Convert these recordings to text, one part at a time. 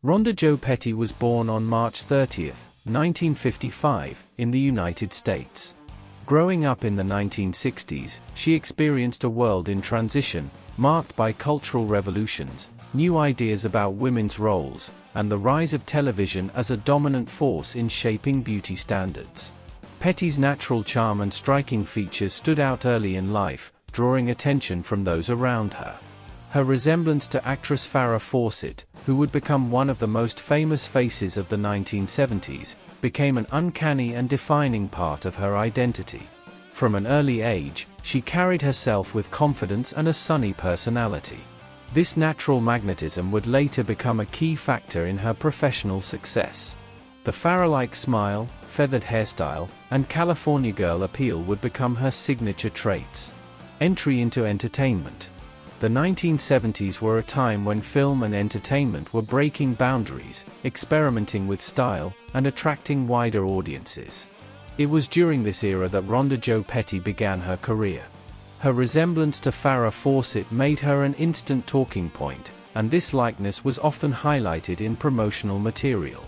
Rhonda Jo Petty was born on March 30, 1955, in the United States. Growing up in the 1960s, she experienced a world in transition, marked by cultural revolutions, new ideas about women's roles, and the rise of television as a dominant force in shaping beauty standards. Petty's natural charm and striking features stood out early in life, drawing attention from those around her. Her resemblance to actress Farrah Fawcett, who would become one of the most famous faces of the 1970s, became an uncanny and defining part of her identity. From an early age, she carried herself with confidence and a sunny personality. This natural magnetism would later become a key factor in her professional success. The Farrah-like smile, feathered hairstyle, and California girl appeal would become her signature traits. Entry into entertainment. The 1970s were a time when film and entertainment were breaking boundaries, experimenting with style, and attracting wider audiences. It was during this era that Rhonda Jo Petty began her career. Her resemblance to Farrah Fawcett made her an instant talking point, and this likeness was often highlighted in promotional material.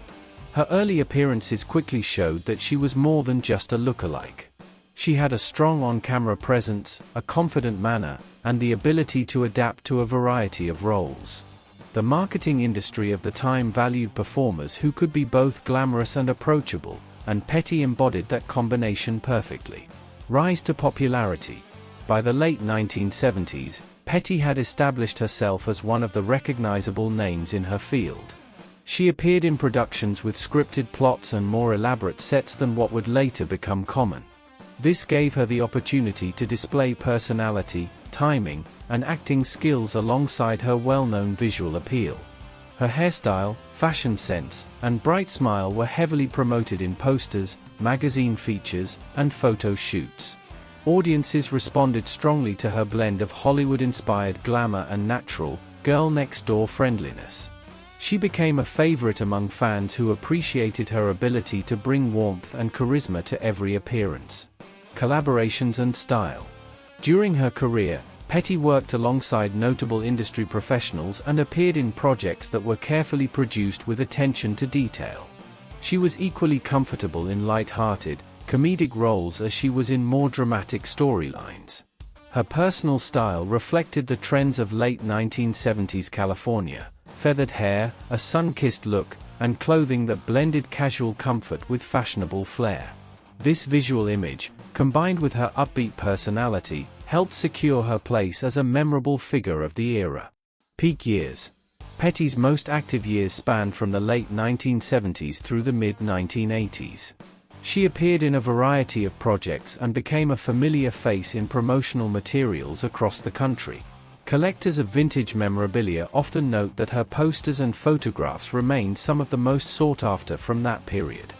Her early appearances quickly showed that she was more than just a lookalike. She had a strong on-camera presence, a confident manner, and the ability to adapt to a variety of roles. The marketing industry of the time valued performers who could be both glamorous and approachable, and Petty embodied that combination perfectly. Rise to popularity. By the late 1970s, Petty had established herself as one of the recognizable names in her field. She appeared in productions with scripted plots and more elaborate sets than what would later become common. This gave her the opportunity to display personality, timing, and acting skills alongside her well-known visual appeal. Her hairstyle, fashion sense, and bright smile were heavily promoted in posters, magazine features, and photo shoots. Audiences responded strongly to her blend of Hollywood-inspired glamour and natural, girl-next-door friendliness. She became a favorite among fans who appreciated her ability to bring warmth and charisma to every appearance. Collaborations and style. During her career, Petty worked alongside notable industry professionals and appeared in projects that were carefully produced with attention to detail. She was equally comfortable in light-hearted, comedic roles as she was in more dramatic storylines. Her personal style reflected the trends of late 1970s California: feathered hair, a sun-kissed look, and clothing that blended casual comfort with fashionable flair. This visual image, combined with her upbeat personality, helped secure her place as a memorable figure of the era. Peak years. Petty's most active years spanned from the late 1970s through the mid-1980s. She appeared in a variety of projects and became a familiar face in promotional materials across the country. Collectors of vintage memorabilia often note that her posters and photographs remained some of the most sought after from that period.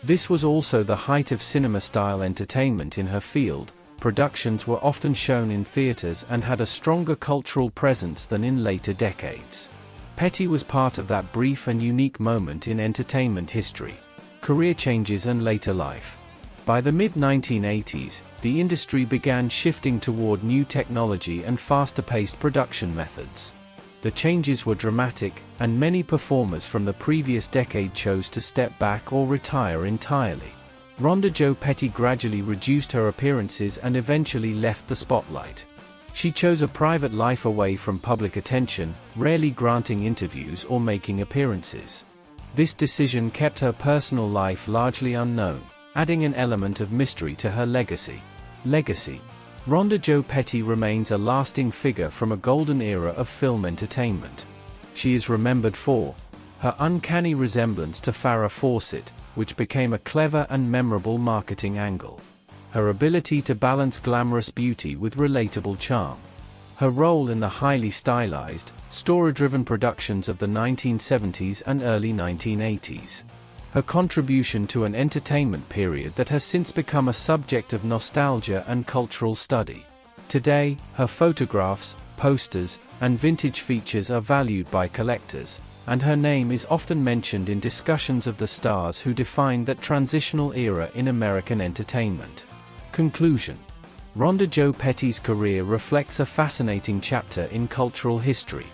This was also the height of cinema-style entertainment in her field. Productions were often shown in theaters and had a stronger cultural presence than in later decades. Petty was part of that brief and unique moment in entertainment history. Career changes and later life. By the mid-1980s, the industry began shifting toward new technology and faster-paced production methods. The changes were dramatic, and many performers from the previous decade chose to step back or retire entirely. Rhonda Jo Petty gradually reduced her appearances and eventually left the spotlight. She chose a private life away from public attention, rarely granting interviews or making appearances. This decision kept her personal life largely unknown, adding an element of mystery to her legacy. Rhonda Jo Petty remains a lasting figure from a golden era of film entertainment. She is remembered for her uncanny resemblance to Farrah Fawcett, which became a clever and memorable marketing angle. Her ability to balance glamorous beauty with relatable charm. Her role in the highly stylized, story-driven productions of the 1970s and early 1980s. Her contribution to an entertainment period that has since become a subject of nostalgia and cultural study. Today, her photographs, posters, and vintage features are valued by collectors, and her name is often mentioned in discussions of the stars who defined that transitional era in American entertainment. Conclusion. Rhonda Jo Petty's career reflects a fascinating chapter in cultural history.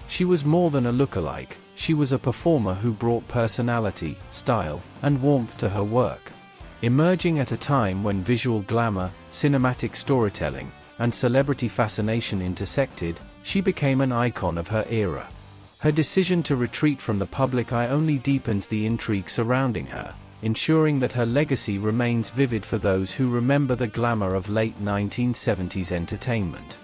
She was more than a lookalike. she was a performer who brought personality, style, and warmth to her work. Emerging at a time when visual glamour, cinematic storytelling, and celebrity fascination intersected, she became an icon of her era. Her decision to retreat from the public eye only deepens the intrigue surrounding her, ensuring that her legacy remains vivid for those who remember the glamour of late 1970s entertainment.